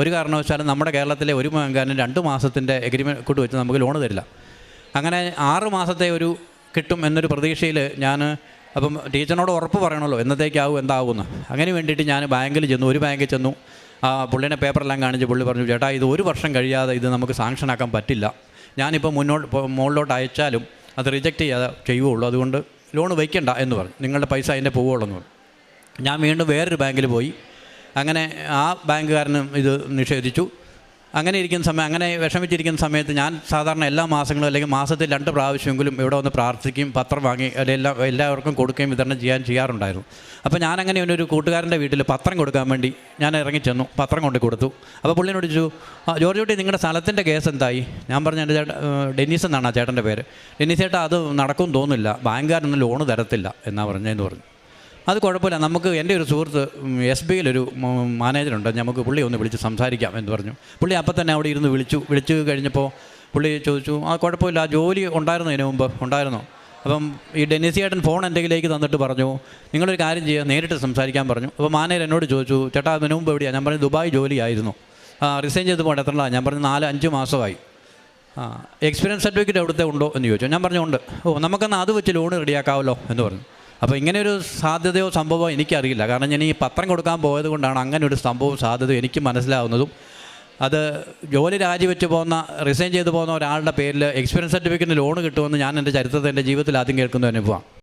ഒരു കാരണവശാലും നമ്മുടെ കേരളത്തിലെ ഒരു ബാങ്കുകാരന് 2 മാസത്തിൻ്റെ എഗ്രിമെൻറ്റ് കൂട്ട് വെച്ച് നമുക്ക് ലോണ് തരില്ല. അങ്ങനെ 6 മാസത്തെ ഒരു കിട്ടും എന്നൊരു പ്രതീക്ഷയിൽ ഞാൻ അപ്പം ടീച്ചറിനോട് ഉറപ്പ് പറയണമല്ലോ എന്നത്തേക്കാവും എന്താകുമെന്ന്. അങ്ങനെ വേണ്ടിയിട്ട് ഞാൻ ബാങ്കിൽ ചെന്നു. ഒരു ബാങ്കിൽ ചെന്നു. പുള്ളിനെ പേപ്പറെല്ലാം കാണിച്ച് പുള്ളി പറഞ്ഞു, ചേട്ടാ ഇത് 1 വർഷം കഴിയാതെ ഇത് നമുക്ക് സാങ്ഷനാക്കാൻ പറ്റില്ല. ഞാനിപ്പോൾ മുകളിലോട്ട് അയച്ചാലും അത് റിജക്റ്റ് ചെയ്യാതെ ചെയ്യുകയുള്ളൂ. അതുകൊണ്ട് ലോൺ വയ്ക്കണ്ട എന്ന് പറഞ്ഞു. നിങ്ങളുടെ പൈസ അതിൻ്റെ പോവുകയുള്ളൂ എന്ന് പറഞ്ഞു. ഞാൻ വീണ്ടും വേറൊരു ബാങ്കിൽ പോയി. അങ്ങനെ ആ ബാങ്കുകാരനും ഇത് നിഷേധിച്ചു. അങ്ങനെ വിഷമിച്ചിരിക്കുന്ന സമയത്ത് ഞാൻ സാധാരണ എല്ലാ മാസങ്ങളും അല്ലെങ്കിൽ മാസത്തിൽ 2 പ്രാവശ്യമെങ്കിലും ഇവിടെ വന്ന് പ്രാർത്ഥിക്കുകയും പത്രം വാങ്ങി എല്ലാവർക്കും കൊടുക്കുകയും വിതരണം ചെയ്യാറുണ്ടായിരുന്നു. അപ്പോൾ ഞാനങ്ങനെ ഒരു കൂട്ടുകാരൻ്റെ വീട്ടിൽ പത്രം കൊടുക്കാൻ വേണ്ടി ഞാൻ ഇറങ്ങിച്ചെന്നു. പത്രം കൊണ്ട് കൊടുത്തു. അപ്പോൾ പുള്ളിനോട് ചോദിച്ചു, ജോർജ് കുട്ടി നിങ്ങളുടെ സ്ഥലത്തിൻ്റെ കേസ് എന്തായി? ഞാൻ പറഞ്ഞു, എൻ്റെ ഡെന്നീസ് എന്നാണ് ആ ചേട്ടൻ്റെ പേര്. ഡെന്നീസ് ചേട്ടാ അത് നടക്കും തോന്നില്ല, ബാങ്കുകാരൊന്നും ലോണ് തരത്തില്ല എന്നാ പറഞ്ഞതെന്ന് പറഞ്ഞു. അത് കുഴപ്പമില്ല, നമുക്ക് എൻ്റെ ഒരു സുഹൃത്ത് SBIയിലൊരു മാനേജറുണ്ട്, നമുക്ക് പുള്ളി ഒന്ന് വിളിച്ച് സംസാരിക്കാം എന്ന് പറഞ്ഞു. പുള്ളി അപ്പം തന്നെ അവിടെ ഇരുന്ന് വിളിച്ചു കഴിഞ്ഞപ്പോൾ പുള്ളി ചോദിച്ചു, കുഴപ്പമില്ല, ജോലി ഉണ്ടായിരുന്നതിന് മുമ്പ് ഉണ്ടായിരുന്നു. അപ്പം ഈ ഡെന്നീസ് ചേട്ടൻ ഫോൺ എൻ്റെ കയ്യിലേക്ക് തന്നിട്ട് പറഞ്ഞു, നിങ്ങളൊരു കാര്യം ചെയ്യുക, നേരിട്ട് സംസാരിക്കാൻ പറഞ്ഞു. അപ്പോൾ മാനേജർ എന്നോട് ചോദിച്ചു, ചേട്ടാ അതിന് മുമ്പ് എവിടെയാണ്? ഞാൻ പറഞ്ഞു, ദുബായ് ജോലിയായിരുന്നു. റിസൈൻ ചെയ്ത് പോകണ്ട എത്ര നാളാണ്? ഞാൻ പറഞ്ഞു 4-5 മാസമായി. എക്സ്പീരിയൻസ് സർട്ടിഫിക്കറ്റ് അവിടുത്തെ ഉണ്ടോ എന്ന് ചോദിച്ചു. ഞാൻ പറഞ്ഞു ഉണ്ട്. നമുക്കെന്നാൽ അത് വെച്ച് ലോൺ റെഡിയാക്കാമല്ലോ എന്ന് പറഞ്ഞു. അപ്പോൾ ഇങ്ങനെയൊരു സാധ്യതയോ സംഭവമോ എനിക്കറിയില്ല. കാരണം ഞാൻ ഈ പത്രം കൊടുക്കാൻ പോയത് കൊണ്ടാണ് അങ്ങനെ ഒരു സംഭവം സാധ്യത എനിക്ക് മനസ്സിലാവുന്നതും. അത് ജോലി രാജിവെച്ച് റിസൈൻ ചെയ്ത് പോകുന്ന ഒരാളുടെ പേരിൽ എക്സ്പീരിയൻസ് സർട്ടിഫിക്കറ്റിന് ലോൺ കിട്ടുമെന്ന് ഞാൻ എൻ്റെ ചരിത്രത്തിൽ എൻ്റെ ജീവിതത്തിൽ ആദ്യം കേൾക്കുന്ന അനുഭവമാണ്.